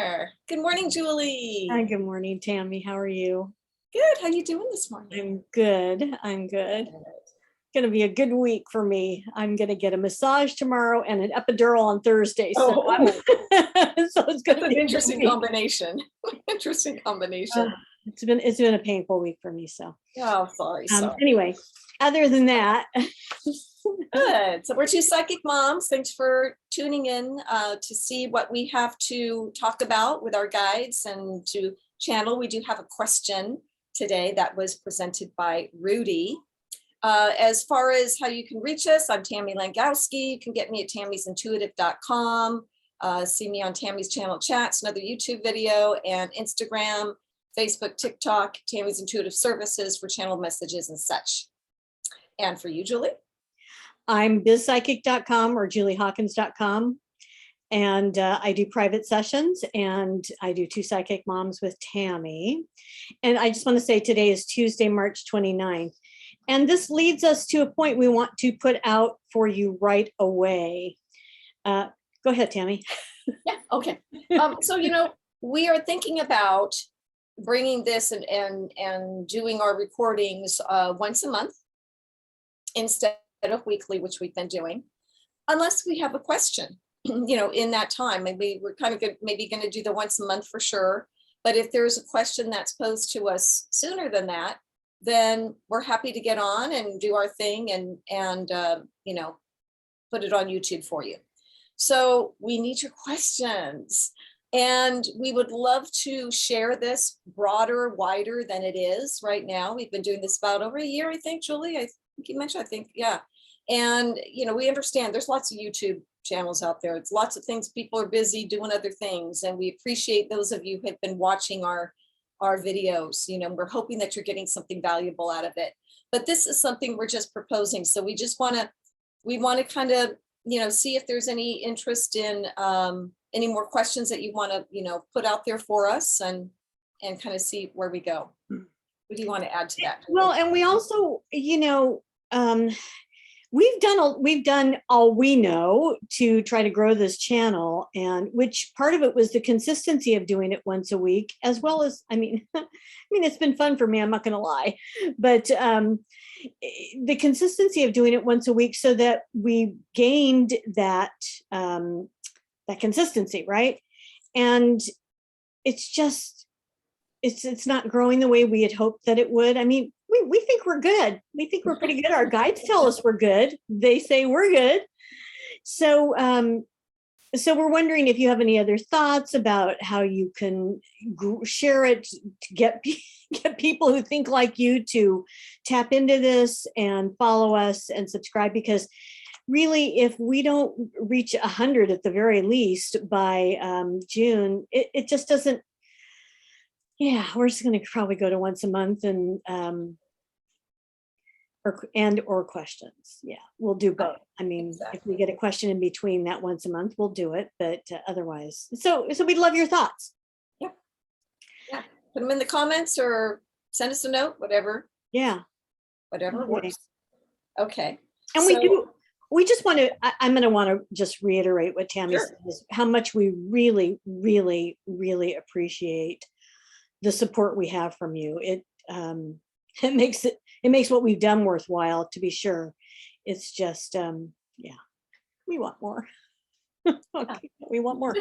there. Good morning, Julie. Hi, good morning, Tammy. How are you? Good. How you doing this morning? I'm good. I'm good. Going to be a good week for me. I'm going to get a massage tomorrow and an epidural on Thursday. So, so it's going to be an interesting combination. Interesting combination. It's been a painful week for me. So, oh, sorry. Anyway, other than that, good. So we're two psychic moms. Thanks for tuning in to see what we have to talk about with our guides and to channel. We do have a question today that was presented by Rudy. As far as how you can reach us, I'm Tammy Langowski. You can get me at tammysintuitive.com. See me on Tammy's Channel Chats, another YouTube video, and Instagram, Facebook, TikTok, Tammy's Intuitive Services for channel messages and such. And for you, Julie? I'm bizpsychic.com or juliehawkins.com. And I do private sessions, and I do Two Psychic Moms with Tammy. And I just want to say today is Tuesday, March 29th. And this leads us to a point we want to put out for you right away. Go ahead, Tammy. Yeah, okay. So, we are thinking about bringing this and doing our recordings once a month instead of weekly, which we've been doing, unless we have a question, in that time. Maybe we're kind of going to do the once a month for sure. But if there's a question that's posed to us sooner than that, then we're happy to get on and do our thing and put it on YouTube for you. So we need your questions. And we would love to share this broader, wider than it is right now. We've been doing this about over a year, I think, Julie. I think you mentioned, yeah. And, we understand there's lots of YouTube channels out there. It's lots of things. People are busy doing other things. And we appreciate those of you who have been watching our videos. We're hoping that you're getting something valuable out of it. But this is something we're just proposing. So we want to kind of, see if there's any interest in any more questions that you want to, put out there for us and kind of see where we go. What do you want to add to that? Well, and we also, we've done all we know to try to grow this channel, and which part of it was the consistency of doing it once a week, as well as, it's been fun for me, I'm not going to lie, but the consistency of doing it once a week so that we gained that consistency, right? And it's just, it's not growing the way we had hoped that it would. We think we're good. We think we're pretty good. Our guides tell us we're good. They say we're good. So, so we're wondering if you have any other thoughts about how you can share it to get people who think like you to tap into this and follow us and subscribe, because really, if we don't reach 100 at the very least by June, it just doesn't. Yeah, we're just going to probably go to once a month and or questions. Yeah, we'll do both. Exactly. If we get a question in between that once a month, we'll do it. But otherwise, so we'd love your thoughts. Yeah. Put them in the comments or send us a note, whatever. Yeah. Whatever works. Okay. And we just want to, I'm going to want to just reiterate what Tammy said, is how much we really, really, really appreciate the support we have from you. It makes what we've done worthwhile, to be sure. It's just, we want more. Okay, we want more.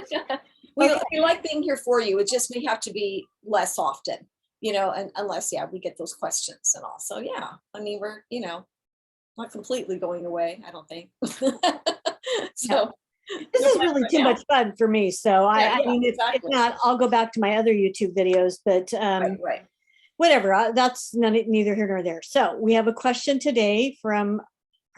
We like being here for you. It just may have to be less often, and unless, we get those questions and all. So, we're, not completely going away, I don't think. So this is really too much fun for me. So if not, I'll go back to my other YouTube videos, but right. Whatever, that's neither here nor there. So we have a question today from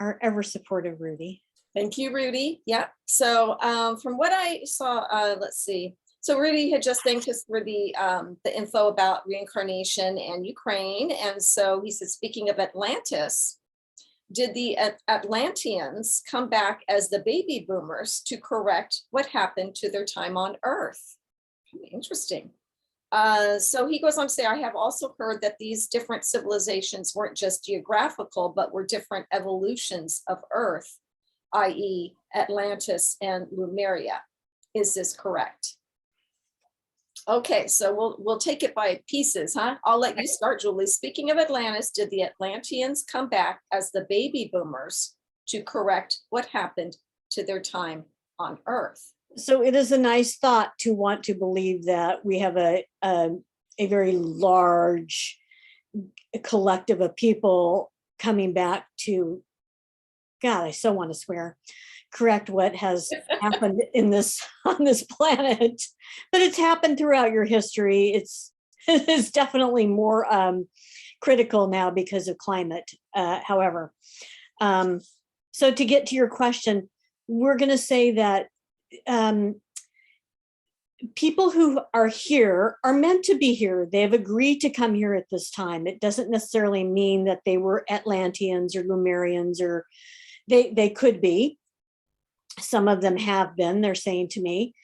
our ever supportive Rudy. Thank you, Rudy. Yeah. So from what I saw, let's see. So Rudy had just thanked us for the info about reincarnation and Ukraine. And so he said, speaking of Atlantis, did the Atlanteans come back as the baby boomers to correct what happened to their time on Earth? Interesting. So he goes on to say, I have also heard that these different civilizations weren't just geographical, but were different evolutions of Earth, i.e. Atlantis and Lumeria. Is this correct? Okay, so we'll take it by pieces, huh? I'll let you start, Julie. Speaking of Atlantis, did the Atlanteans come back as the baby boomers to correct what happened to their time on Earth? So it is a nice thought to want to believe that we have a very large collective of people coming back to, God, I so want to swear, correct what has happened in this on this planet. But it's happened throughout your history. It's definitely more critical now because of climate. However, so to get to your question, we're going to say that people who are here are meant to be here. They have agreed to come here at this time. It doesn't necessarily mean that they were Atlanteans or Lumerians, or they could be. Some of them have been, they're saying to me,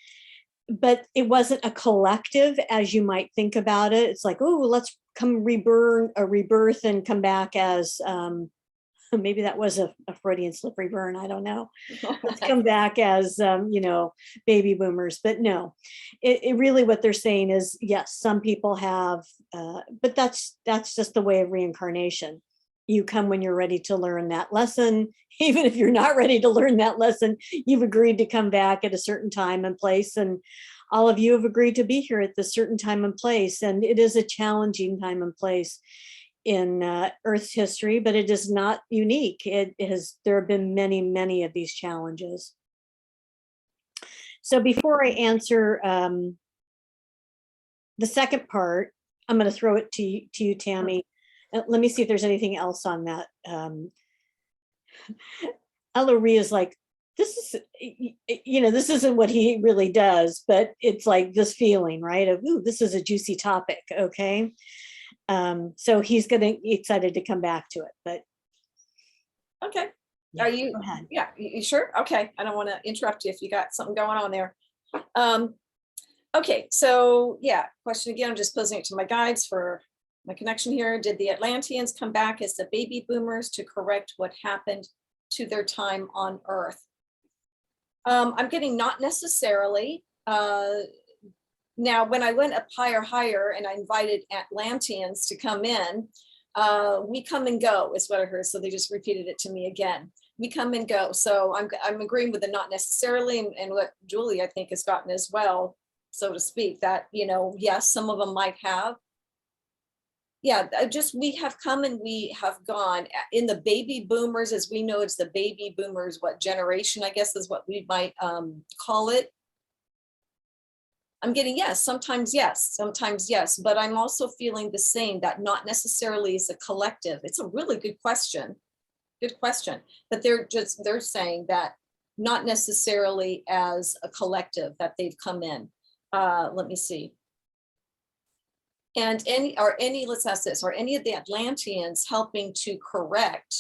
but it wasn't a collective as you might think about it. It's like, oh, let's come rebirth and come back as maybe that was a Freudian slippery burn. I don't know. Let's come back as, baby boomers. But no, it really, what they're saying is, yes, some people have, but that's just the way of reincarnation. You come when you're ready to learn that lesson. Even if you're not ready to learn that lesson, you've agreed to come back at a certain time and place. And all of you have agreed to be here at this certain time and place. And it is a challenging time and place in Earth's history, but it is not unique. There have been many, many of these challenges. So before I answer the second part, I'm going to throw it to you, Tammy. Let me see if there's anything else on that. Ellery is like, this isn't what he really does, but it's like this feeling, right? Of, ooh, this is a juicy topic. Okay. So he's excited to come back to it, but. Okay. Yeah, are you, go ahead. Yeah, you sure? Okay. I don't want to interrupt you if you got something going on there. Okay. So yeah, question again, I'm just posing it to my guides for my connection here. Did the Atlanteans come back as the baby boomers to correct what happened to their time on Earth? I'm getting not necessarily. Now, when I went up higher, and I invited Atlanteans to come in, we come and go is what I heard. So they just repeated it to me again. We come and go. So I'm agreeing with the not necessarily, and what Julie, I think, has gotten as well, so to speak, that, yes, some of them might have. Yeah, just we have come and we have gone. In the baby boomers, as we know, it's the baby boomers, what generation, I guess, is what we might call it. I'm getting yes, sometimes yes, but I'm also feeling the same, that not necessarily is a collective. It's a really good question, but they're saying that not necessarily as a collective that they've come in. Let me see. And let's ask this, are any of the Atlanteans helping to correct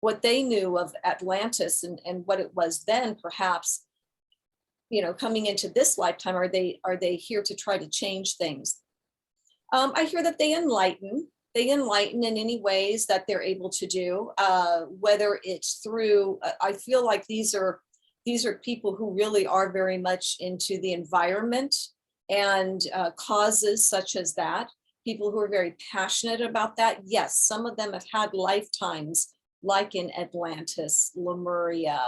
what they knew of Atlantis and what it was then, perhaps, coming into this lifetime? Are they here to try to change things? I hear that they enlighten in any ways that they're able to do, whether it's through, I feel like these are people who really are very much into the environment and causes such as that, people who are very passionate about that. Yes, some of them have had lifetimes like in Atlantis, Lemuria,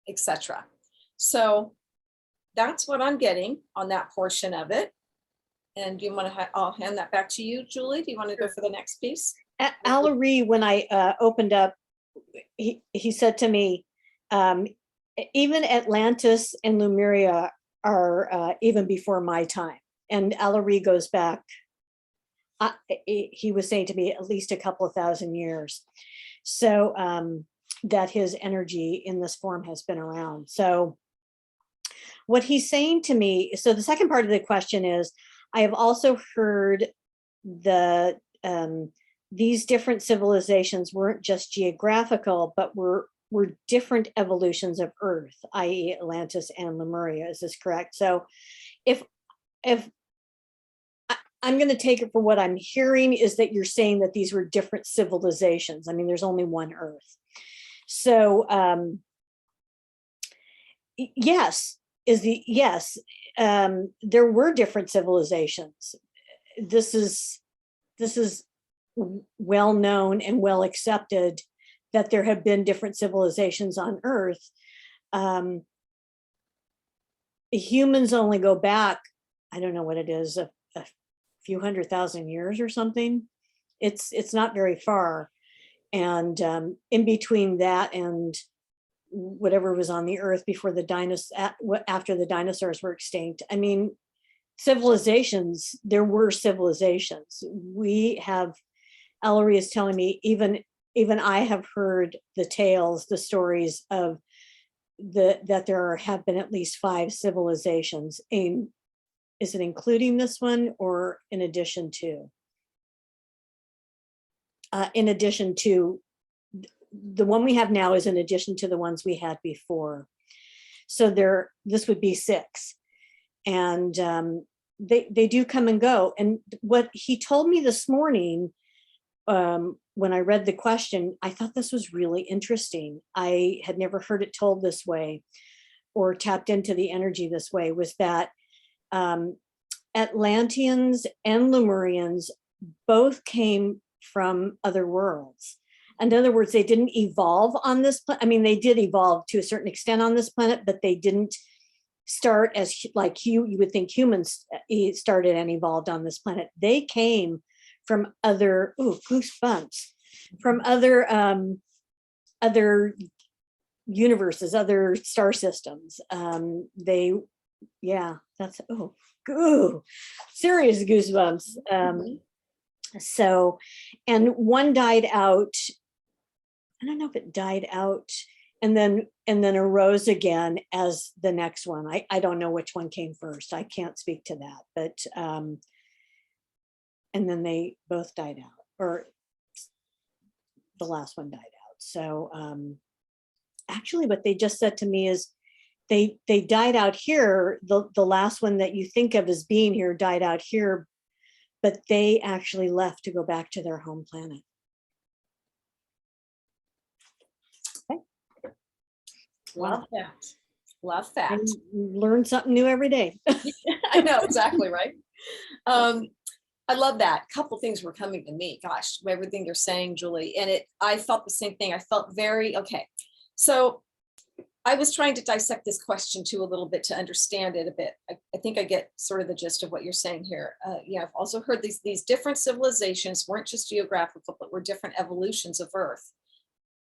etc. So that's what I'm getting on that portion of it. And do you want to, I'll hand that back to you, Julie. Do you want to go for the next piece? Allery, when I opened up, he said to me, even Atlantis and Lumeria are even before my time. And Allery goes back, he was saying to me, at least a couple of thousand years. So that his energy in this form has been around. So what he's saying to me, so the second part of the question is, I have also heard these different civilizations weren't just geographical, but were different evolutions of Earth, i.e. Atlantis and Lemuria. Is this correct? So if I'm going to take it for what I'm hearing is that you're saying that these were different civilizations. I mean, there's only one Earth. So yes, yes, there were different civilizations. This is well known and well accepted that there have been different civilizations on Earth. Humans only go back, I don't know what it is, a few 100,000 years or something. It's not very far. And in between that and whatever was on the Earth before after the dinosaurs were extinct, I mean, civilizations, there were civilizations. We have, Ellery is telling me, even I have heard the tales, the stories of that there have been at least 5 civilizations. Is it including this one or in addition to? In addition to the one we have now is in addition to the ones we had before. So this would be 6. And they do come and go. And what he told me this morning, when I read the question, I thought this was really interesting. I had never heard it told this way or tapped into the energy this way, was that Atlanteans and Lemurians both came from other worlds. In other words, they didn't evolve on this planet. I mean, they did evolve to a certain extent on this planet, but they didn't start as like you would think humans started and evolved on this planet. They came from other, goosebumps, from other universes, other star systems. That's serious goosebumps. So, and one died out. I don't know if it died out and then arose again as the next one. I don't know which one came first. I can't speak to that, but and then they both died out, or the last one died out. So actually what they just said to me is they died out here. The last one that you think of as being here died out here, but they actually left to go back to their home planet. Okay. Love that. Love that. Learn something new every day. I know, exactly, right? I love that. A couple things were coming to me. Gosh, everything you're saying, Julie. And I felt the same thing. I felt very, okay. So I was trying to dissect this question too a little bit to understand it a bit. I think I get sort of the gist of what you're saying here. I've also heard these different civilizations weren't just geographical, but were different evolutions of Earth.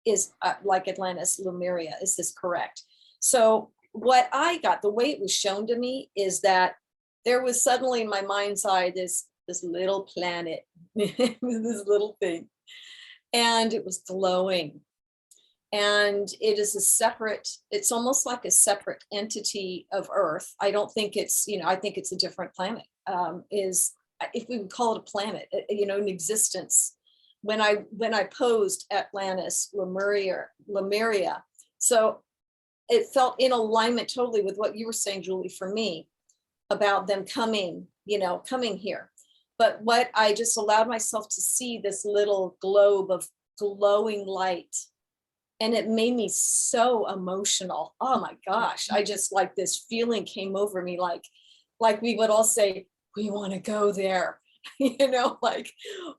Is like Atlantis Lumeria. Is this correct? So what I got, the way it was shown to me, is that there was suddenly in my mind's eye this little planet, this little thing, and it was glowing. And it is it's almost like a separate entity of Earth. I don't think it's, I think it's a different planet, if we would call it a planet, in existence. When I posed Atlantis Lumeria, so it felt in alignment totally with what you were saying, Julie, for me, about them coming here. But what I just allowed myself to see this little globe of glowing light. And it made me so emotional. Oh my gosh. I just, like, this feeling came over me, like we would all say, we want to go there. Like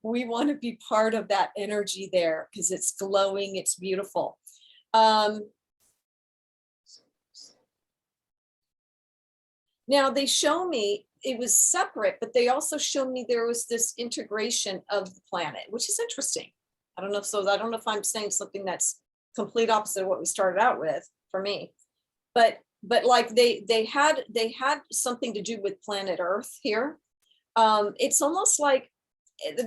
we want to be part of that energy there because it's glowing, it's beautiful. Now they show me it was separate, but they also showed me there was this integration of the planet, which is interesting. I don't know if I'm saying something that's complete opposite of what we started out with for me, but like they had something to do with planet Earth here. It's almost like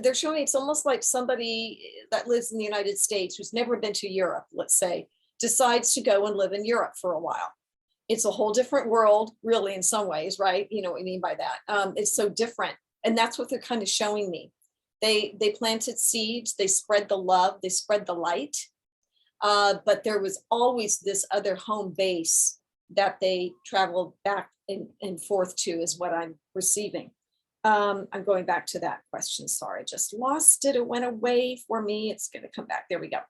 they're showing, it's almost like somebody that lives in the United States who's never been to Europe, let's say, decides to go and live in Europe for a while. It's a whole different world, really, in some ways, right? You know what I mean by that. It's so different. And that's what they're kind of showing me. They planted seeds, they spread the love, they spread the light. But there was always this other home base that they traveled back and forth to, is what I'm receiving. I'm going back to that question. Sorry, I just lost it. It went away for me. It's going to come back. There we go.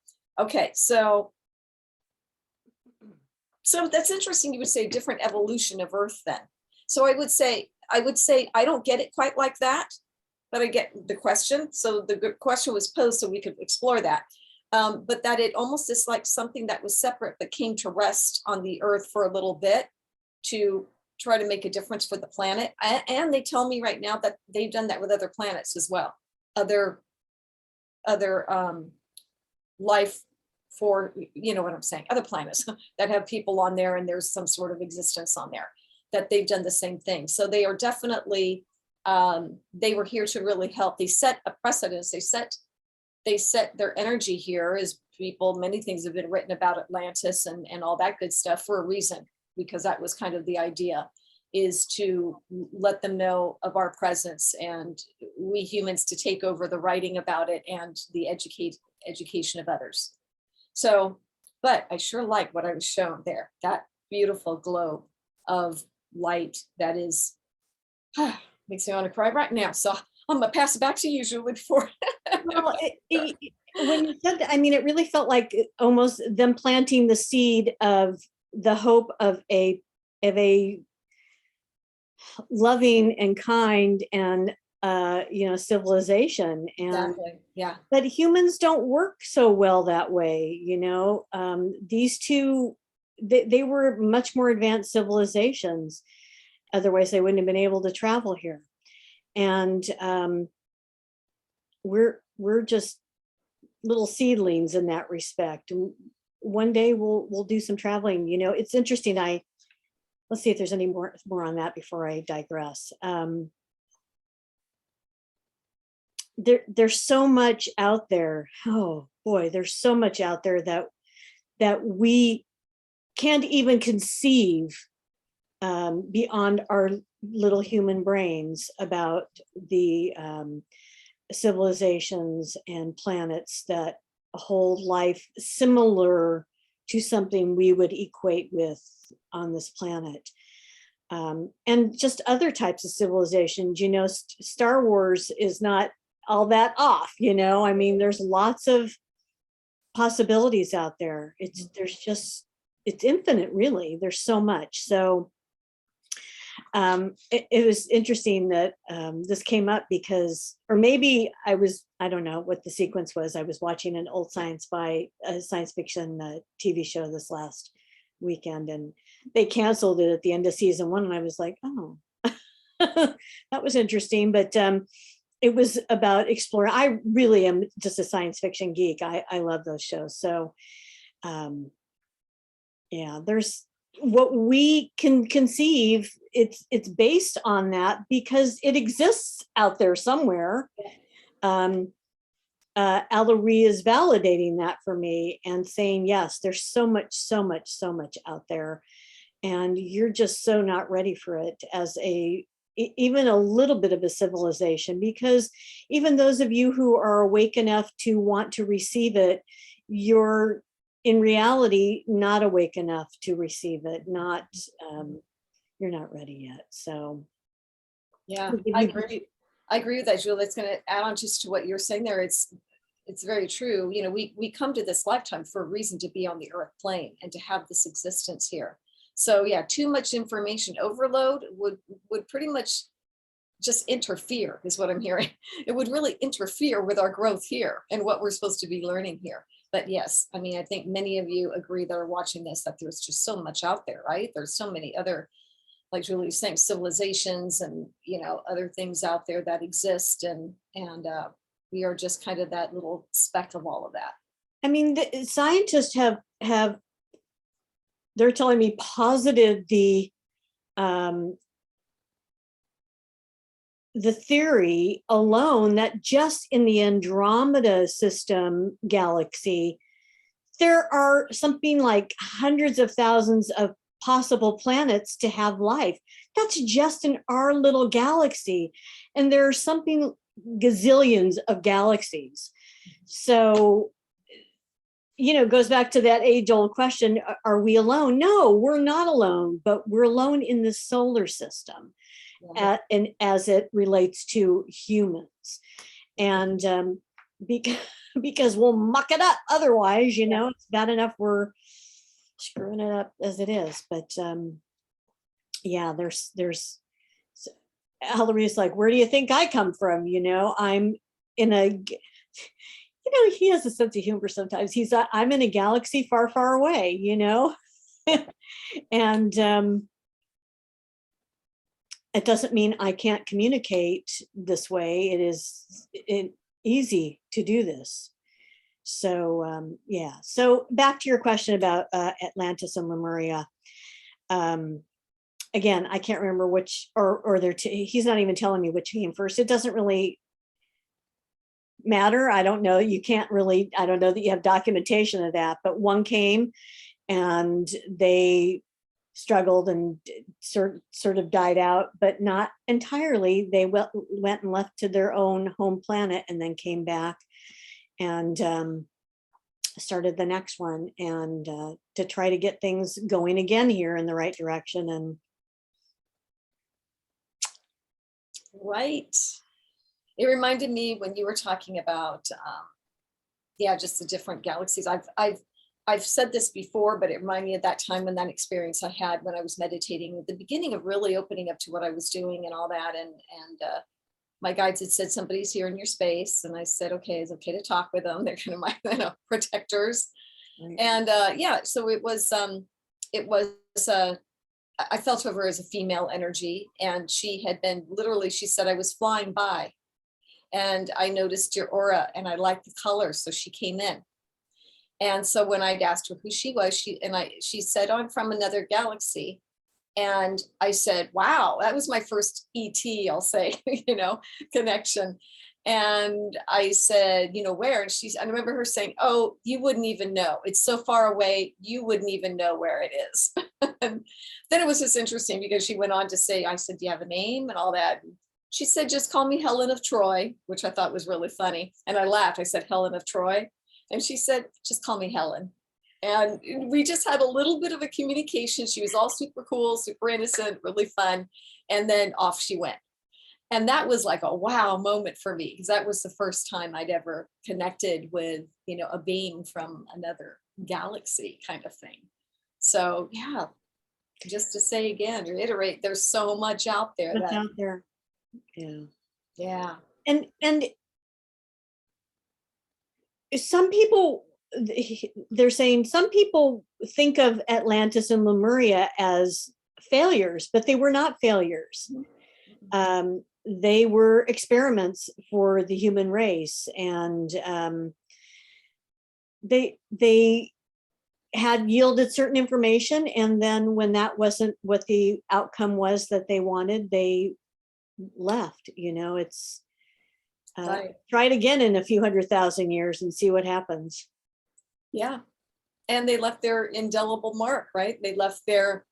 Okay, so So that's interesting. You would say different evolution of Earth then. So I would say I don't get it quite like that, but I get the question. So the good question was posed so we could explore that. But that it almost is like something that was separate but came to rest on the Earth for a little bit to try to make a difference for the planet. And they tell me right now that they've done that with other planets as well. Other life for, you know what I'm saying, other planets that have people on there and there's some sort of existence on there, that they've done the same thing. So they are definitely, they were here to really help. They set a precedence. They set their energy here as people, many things have been written about Atlantis and all that good stuff for a reason, because that was kind of the idea, is to let them know of our presence and we humans to take over the writing about it and the education of others. So, but I sure like what I was shown there, that beautiful globe of light that is, makes me want to cry right now. So I'm gonna pass it back to you, Julie, before. Well, when you said that, I mean, it really felt like almost them planting the seed of the hope of a loving and kind and civilization. And Exactly. Yeah. but humans don't work so well that way. These two, they were much more advanced civilizations. Otherwise, they wouldn't have been able to travel here. And we're just little seedlings in that respect. And one day we'll do some traveling. It's interesting. Let's see if there's any more on that before I digress. There's so much out there. Oh boy, there's so much out there that we can't even conceive beyond our little human brains about the civilizations and planets that hold life similar to something we would equate with on this planet. And just other types of civilizations. Star Wars is not all that off. I mean, there's lots of possibilities out there. It's infinite, really. There's so much. So it was interesting that this came up because, or maybe I don't know what the sequence was. I was watching an old science fiction TV show this last weekend, and they canceled it at the end of season 1. And I was like, oh, that was interesting. But it was about exploring. I really am just a science fiction geek. I love those shows. So yeah, there's what we can conceive. It's based on that because it exists out there somewhere. Alarie is validating that for me and saying, yes, there's so much out there. And you're just so not ready for it as even a little bit of a civilization, because even those of you who are awake enough to want to receive it, you're in reality not awake enough to receive it. You're not ready yet. So yeah, I agree with that, Julie. It's going to add on just to what you're saying there. It's very true. We come to this lifetime for a reason, to be on the earth plane and to have this existence here. So yeah, too much information overload would pretty much just interfere, is what I'm hearing. It would really interfere with our growth here and what we're supposed to be learning here. But yes, I mean, I think many of you agree that are watching this, that there's just so much out there, right? There's so many other, like Julie was saying, civilizations and, other things out there that exist. And we are just kind of that little speck of all of that. I mean, the scientists have they're telling me posited the theory alone that just in the Andromeda system galaxy, there are something like hundreds of thousands of possible planets to have life. That's just in our little galaxy. And there are something gazillions of galaxies. So, it goes back to that age-old question, are we alone? No, we're not alone, but we're alone in the solar system. Yeah. And as it relates to humans. And because we'll muck it up otherwise, it's bad enough we're screwing it up as it is. But yeah, there's Hillary's like, where do you think I come from? I'm in a, he has a sense of humor sometimes. I'm in a galaxy far, far away, and it doesn't mean I can't communicate this way. It is easy to do this. So yeah. So back to your question about Atlantis and Lemuria. Again, I can't remember which, or he's not even telling me which came first. It doesn't really matter. I don't know. I don't know that you have documentation of that, but one came and they struggled and sort of died out, but not entirely. They went and left to their own home planet and then came back and started the next one, and to try to get things going again here in the right direction. And right. It reminded me when you were talking about, just the different galaxies. I've said this before, but it reminded me of that time when that experience I had when I was meditating at the beginning of really opening up to what I was doing and all that. And my guides had said, somebody's here in your space. And I said, okay, it's okay to talk with them. They're kind of my protectors. Right. And so it was, I felt of her as a female energy, and she had been she said, I was flying by and I noticed your aura and I liked the color. So she came in. And so when I'd asked her who she was, she said, oh, I'm from another galaxy. And I said, wow, that was my first ET, I'll say, connection. And I said, where? And I remember her saying, oh, you wouldn't even know. It's so far away, you wouldn't even know where it is. And then it was just interesting because she went on to say, I said, do you have a name and all that? And she said, just call me Helen of Troy, which I thought was really funny. And I laughed. I said, Helen of Troy. And she said, just call me Helen. And we just had a little bit of a communication. She was all super cool, super innocent, really fun. And then off she went. And that was like a wow moment for me, because that was the first time I'd ever connected with, a being from another galaxy kind of thing. So yeah, just to say again, reiterate, there's so much out there. What's out there. Yeah. Yeah. And some people, they're saying some people think of Atlantis and Lemuria as failures, but they were not failures. They were experiments for the human race, and they had yielded certain information, and then when that wasn't what the outcome was that they wanted, they left. It's right. Try it again in a few 100,000 years and see what happens. Yeah. And they left their indelible mark, right? They left their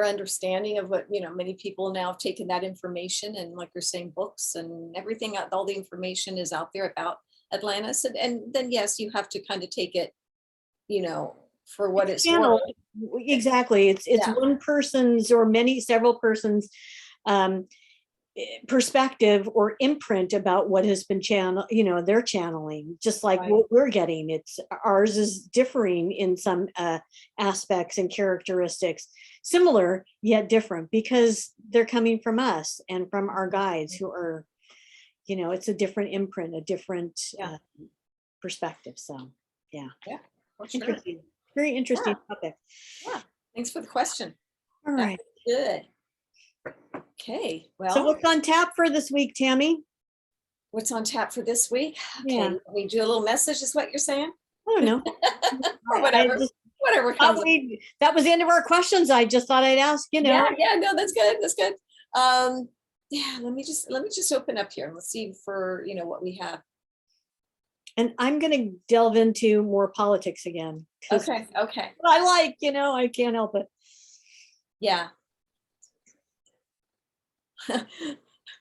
understanding of what, many people now have taken that information, and like you're saying, books and everything, all the information is out there about Atlantis. And then, yes, you have to kind of take it, for what it's worth. Exactly. It's one person's or several persons perspective or imprint about what has been they're channeling, just like right. What we're getting. Ours is differing in some aspects and characteristics, similar yet different, because they're coming from us and from our guides who are, it's a different imprint, a different perspective. So yeah. For sure. Interesting. Very interesting topic. Yeah. Thanks for the question. All right. Good. Okay, well. So what's on tap for this week, Tammy? What's on tap for this week? Okay, yeah. We do a little message, is what you're saying? I don't know. Or whatever. Whatever comes. That was the end of our questions. I just thought I'd ask, Yeah, no, that's good. That's good. Yeah, let me just open up here and let's see for what we have. And I'm gonna delve into more politics again. Okay. I like, I can't help it. Yeah.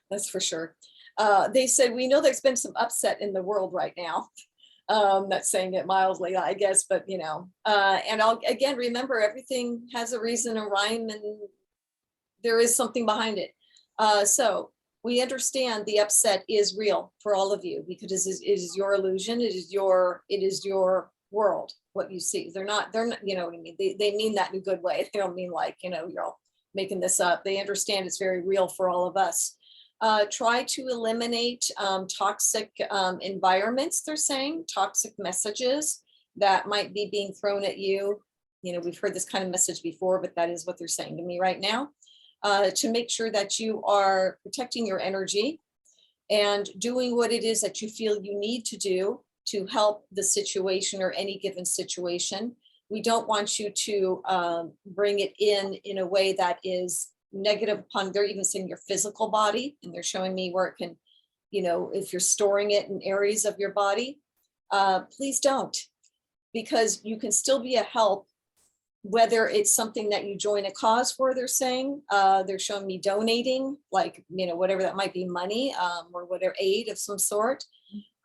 That's for sure. They said, we know there's been some upset in the world right now. Not saying it mildly, I guess, but and I'll again remember, everything has a reason, a rhyme, and there is something behind it. So we understand the upset is real for all of you, because it is your illusion. It is your world. what you see. They're not, you know what I mean? They mean that in a good way. They don't mean like, you know, you're all making this up. They understand it's very real for all of us. Try to eliminate toxic environments, they're saying, toxic messages that might be being thrown at you. You know, we've heard this kind of message before, but that is what they're saying to me right now. To make sure that you are protecting your energy and doing what it is that you feel you need to do to help the situation or any given situation. We don't want you to bring it in a way that is negative upon, they're even saying your physical body, and they're showing me where it can, you know, if you're storing it in areas of your body, please don't, because you can still be a help, whether it's something that you join a cause for, they're saying, they're showing me donating, like, you know, whatever that might be, money or whatever, aid of some sort,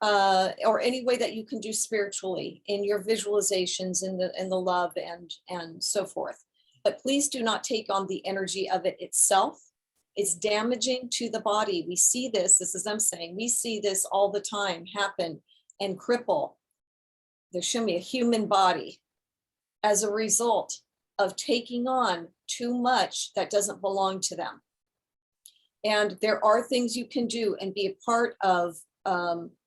or any way that you can do spiritually in your visualizations and the love and so forth. But please do not take on the energy of it itself. It's damaging to the body. We see this is them saying, we see this all the time happen and cripple. There should be a human body as a result of taking on too much that doesn't belong to them. And there are things you can do and be a part of,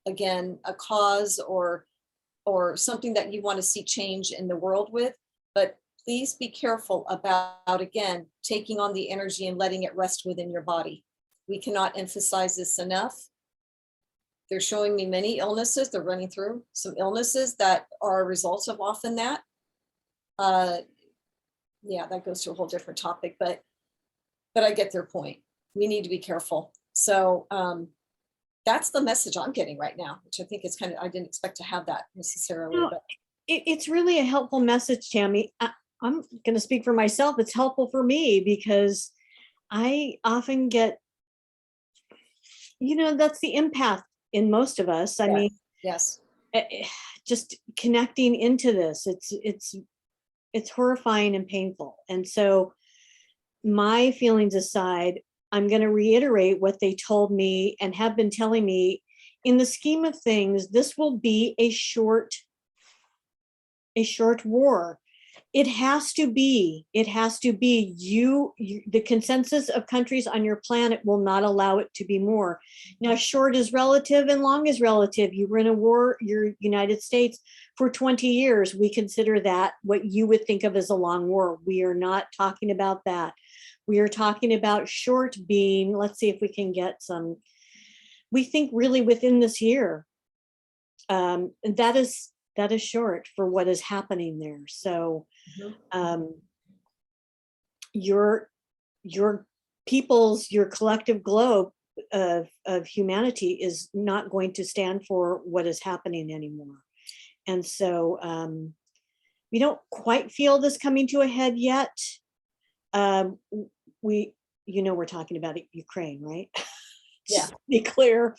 again, a cause or something that you want to see change in the world with, but please be careful about, again, taking on the energy and letting it rest within your body. We cannot emphasize this enough. They're showing me many illnesses. They're running through some illnesses that are a result of often that. Yeah, that goes to a whole different topic, but I get their point. We need to be careful. So that's the message I'm getting right now, which I think is kind of, I didn't expect to have that necessarily. No, but it's really a helpful message, Tammy. I'm going to speak for myself. It's helpful for me because I often get, you know, that's the empath in most of us. I mean, yes, just connecting into this, it's horrifying and painful. And so my feelings aside, I'm going to reiterate what they told me and have been telling me. In the scheme of things, this will be a short war. It has to be. The consensus of countries on your planet will not allow it to be more. Now, short is relative and long is relative. You were in a war, your United States, for 20 years. We consider that what you would think of as a long war. We are not talking about that. We are talking about short being, let's see if we can get some, we think really within this year. And that is short for what is happening there. So your people's, your collective globe of humanity is not going to stand for what is happening anymore. And so we don't quite feel this coming to a head yet. We're talking about Ukraine, right? Yeah. Just to be clear.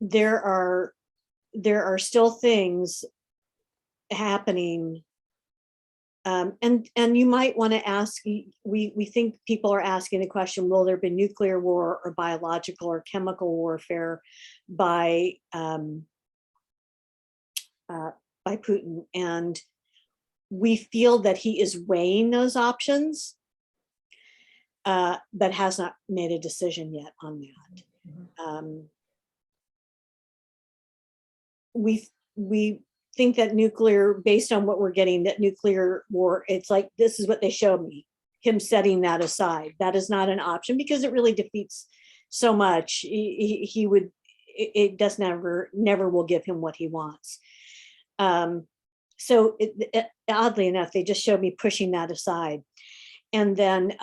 There are still things happening. And you might want to ask, we think people are asking the question, will there be nuclear war or biological or chemical warfare by Putin? And we feel that he is weighing those options, but has not made a decision yet on that. We think that nuclear, based on what we're getting, that nuclear war, it's like, this is what they showed me, him setting that aside. That is not an option because it really defeats so much. It does never will give him what he wants. So oddly enough, they just showed me pushing that aside. And then,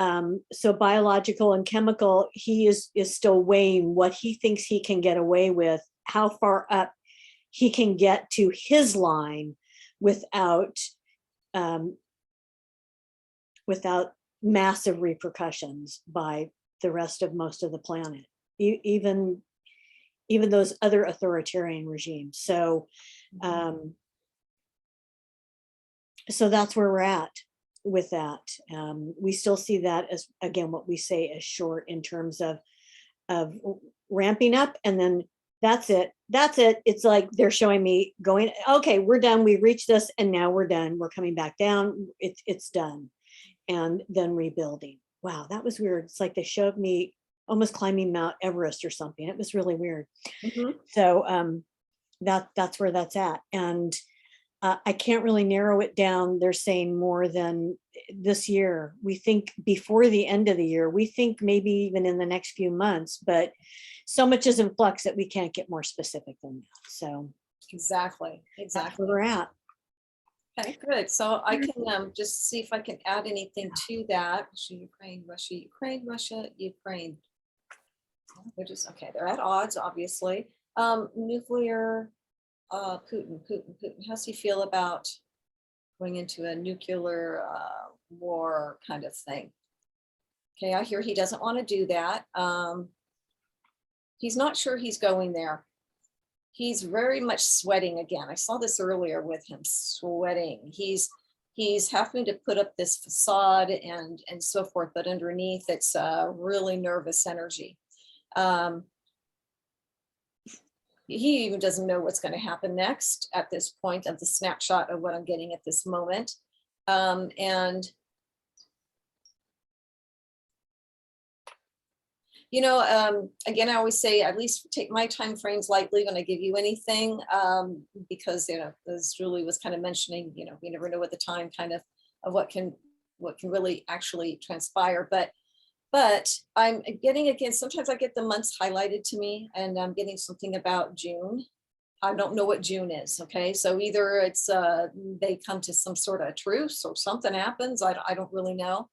so biological and chemical, he is still weighing what he thinks he can get away with, how far up he can get to his line without massive repercussions by the rest of most of the planet, even those other authoritarian regimes. So, so that's where we're at with that. We still see that as, again, what we say as short in terms of ramping up, and then That's it. That's it. It's like they're showing me going, okay, we're done. We reached this and now we're done. We're coming back down. It's done. And then rebuilding. Wow, that was weird. It's like they showed me almost climbing Mount Everest or something. It was really weird. Mhm. So that's where that's at. And I can't really narrow it down. They're saying more than this year. We think before the end of the year, we think maybe even in the next few months, but so much is in flux that we can't get more specific than that. So Exactly, that's where exactly. we're at. Okay, good. So I can just see if I can add anything to that. Russia, Ukraine. They're just, okay, they're at odds, obviously. Nuclear, Putin. How's he feel about going into a nuclear war kind of thing? Okay, I hear he doesn't want to do that. He's not sure he's going there. He's very much sweating again. I saw this earlier with him sweating. He's having to put up this facade and so forth, but underneath it's really nervous energy. He even doesn't know what's going to happen next at this point of the snapshot of what I'm getting at this moment. And you know, again, I always say, at least take my time frames lightly when I give you anything, because, you know, as Julie was kind of mentioning, you know, we never know at the time kind of what can really actually transpire. But I'm getting, again, sometimes I get the months highlighted to me, and I'm getting something about June. I don't know what June is. Okay, so either it's they come to some sort of truce or something happens. I don't really know.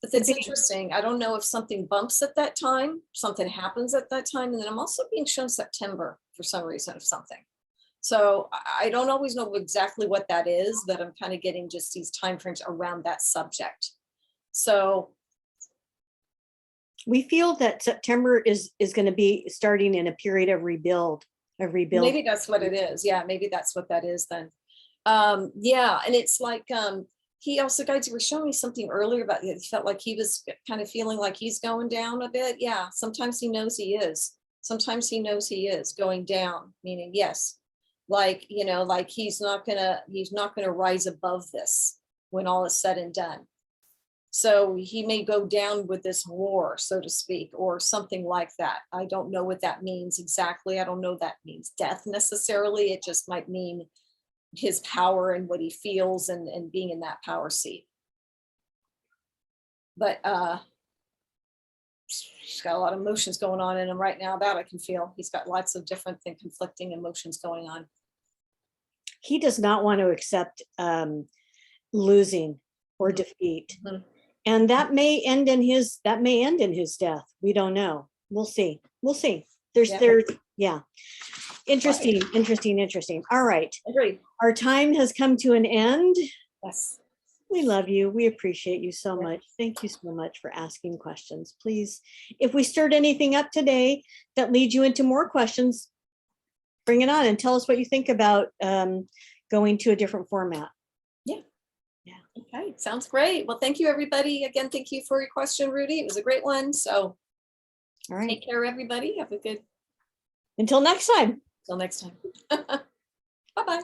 But it's interesting. I don't know if something bumps at that time, something happens at that time. And then I'm also being shown September for some reason of something. So I don't always know exactly what that is, but I'm kind of getting just these timeframes around that subject. So We feel that September is going to be starting in a period of rebuild. maybe that's what it is. Yeah, maybe that's what that is then. Yeah, and it's like he also, guys, you were showing me something earlier about it. He felt like he was kind of feeling like he's going down a bit. Yeah, sometimes he knows he is. Sometimes he knows he is going down, meaning yes, like, you know, like he's not gonna rise above this when all is said and done. So he may go down with this war, so to speak, or something like that. I don't know what that means exactly. I don't know that means death necessarily. It just might mean his power and what he feels and being in that power seat. But he's got a lot of emotions going on in him right now. That I can feel. He's got lots of different conflicting emotions going on. He does not want to accept losing or defeat. Mhm. And that may end in his death. We don't know. We'll see. Yeah. Interesting. All right. Agreed. Our time has come to an end. Yes. We love you. We appreciate you so Yeah. much. Thank you so much for asking questions. Please, if we stirred anything up today that leads you into more questions, bring it on and tell us what you think about going to a different format. Yeah. Okay. Sounds great. Well, thank you, everybody. Again, thank you for your question, Rudy. It was a great one. So All right. take care, everybody. Have a good. Until next time. Till next time. Bye-bye.